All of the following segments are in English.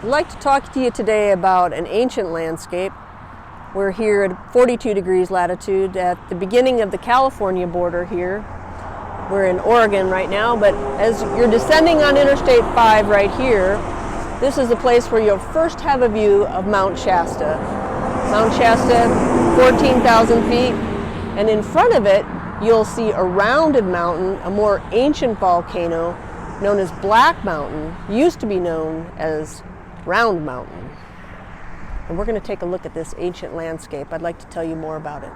I'd like to talk to you today about an ancient landscape. We're here at 42 degrees latitude at the beginning of the California border here. We're in Oregon right now, but as you're descending on Interstate 5 right here, this is the place where you'll first have a view of Mount Shasta. Mount Shasta, 14,000 feet, and in front of it, you'll see a rounded mountain, a more ancient volcano known as Black Mountain, used to be known as Round Mountain. And we're going to take a look at this ancient landscape. I'd like to tell you more about it.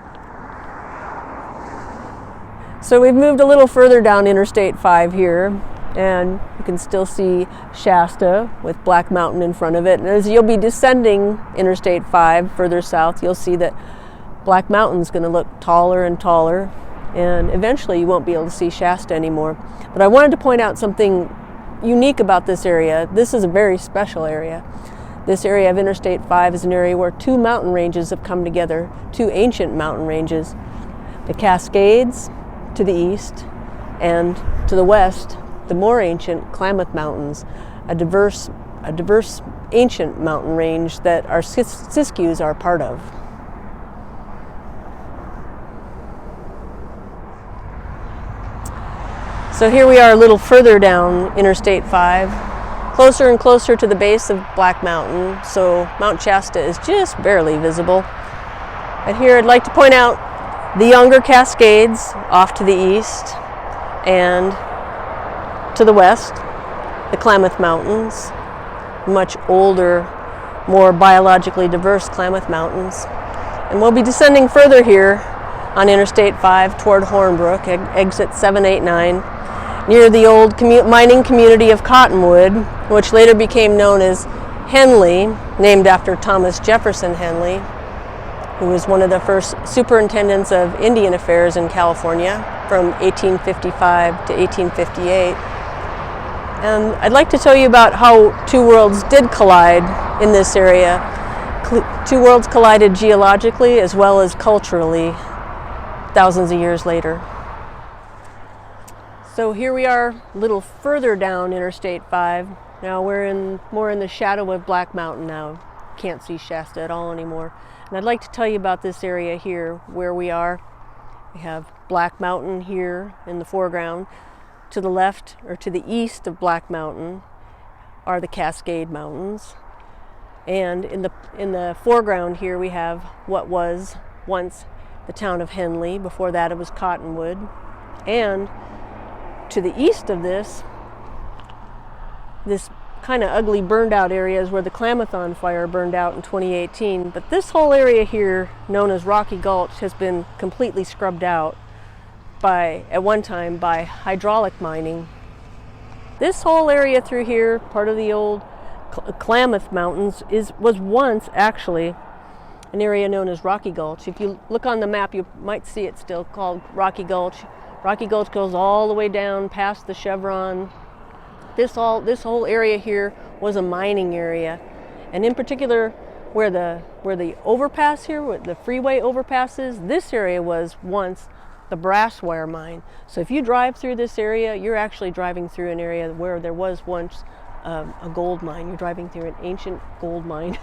So we've moved a little further down Interstate 5 here, and you can still see Shasta with Black Mountain in front of it. And as you'll be descending Interstate 5 further south, you'll see that Black Mountain's going to look taller and taller, and eventually you won't be able to see Shasta anymore. But I wanted to point out something unique about this area. This is a very special area. This area of Interstate 5 is an area where two mountain ranges have come together, two ancient mountain ranges. The Cascades to the east, and to the west, the more ancient Klamath Mountains, a diverse ancient mountain range that our Siskiyous are part of. So here we are a little further down Interstate 5, closer and closer to the base of Black Mountain, so Mount Shasta is just barely visible. And here I'd like to point out the younger Cascades off to the east, and to the west, the Klamath Mountains, much older, more biologically diverse Klamath Mountains. And we'll be descending further here on Interstate 5 toward Hornbrook, exit 789, near the old mining community of Cottonwood, which later became known as Henley, named after Thomas Jefferson Henley, who was one of the first superintendents of Indian Affairs in California from 1855 to 1858. And I'd like to tell you about how two worlds did collide in this area. Two worlds collided geologically as well as culturally thousands of years later. So here we are a little further down Interstate 5. Now we're more in the shadow of Black Mountain now. Can't see Shasta at all anymore. And I'd like to tell you about this area here where we are. We have Black Mountain here in the foreground. To the left or to the east of Black Mountain are the Cascade Mountains. And in the foreground here we have what was once the town of Henley. Before that it was Cottonwood. And to the east of this kind of ugly burned out area is where the Klamathon fire burned out in 2018. But this whole area here, known as Rocky Gulch, has been completely scrubbed out at one time by hydraulic mining. This whole area through here, part of the old Klamath Mountains, was once actually an area known as Rocky Gulch. If you look on the map, you might see it still called Rocky Gulch. Rocky Gulch goes all the way down past the Chevron. This whole area here was a mining area, and in particular, where the overpass here, where the freeway overpass is, this area was once the brass wire mine. So if you drive through this area, you're actually driving through an area where there was once a gold mine. You're driving through an ancient gold mine,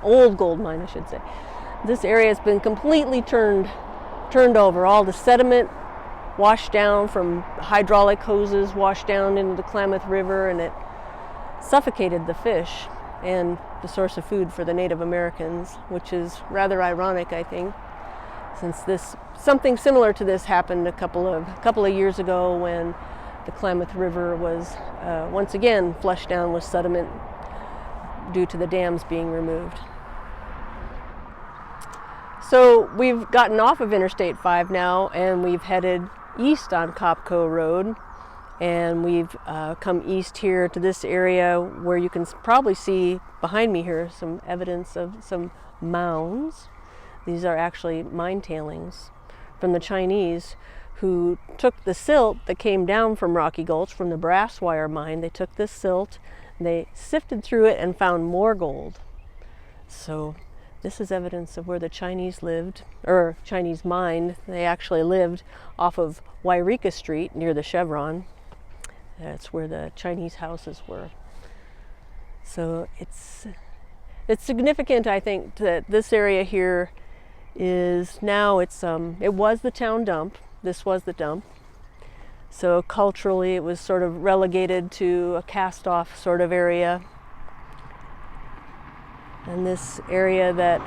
old gold mine, I should say. This area has been completely turned over. All the sediment washed down from hydraulic hoses, washed down into the Klamath River, and it suffocated the fish and the source of food for the Native Americans, which is rather ironic, I think, since something similar to this happened a couple of years ago when the Klamath River was once again flushed down with sediment due to the dams being removed. So we've gotten off of Interstate 5 now, and we've headed east on Copco Road, and we've come east here to this area where you can probably see behind me here some evidence of some mounds. These are actually mine tailings from the Chinese, who took the silt that came down from Rocky Gulch from the brass wire mine. They took this silt, they sifted through it and found more gold. So this is evidence of where the Chinese lived, or Chinese mined. They actually lived off of Wairika Street near the Chevron. That's where the Chinese houses were. So it's significant, I think, that this area here is now it was the town dump. This was the dump. So culturally it was sort of relegated to a cast-off sort of area. And this area that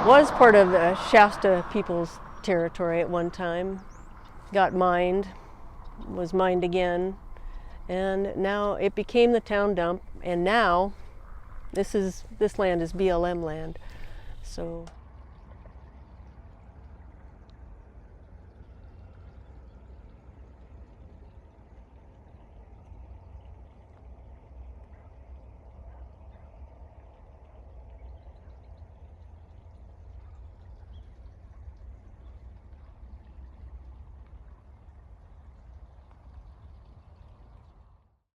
was part of the Shasta people's territory at one time got mined, was mined again, and now it became the town dump, and now this land is BLM land. So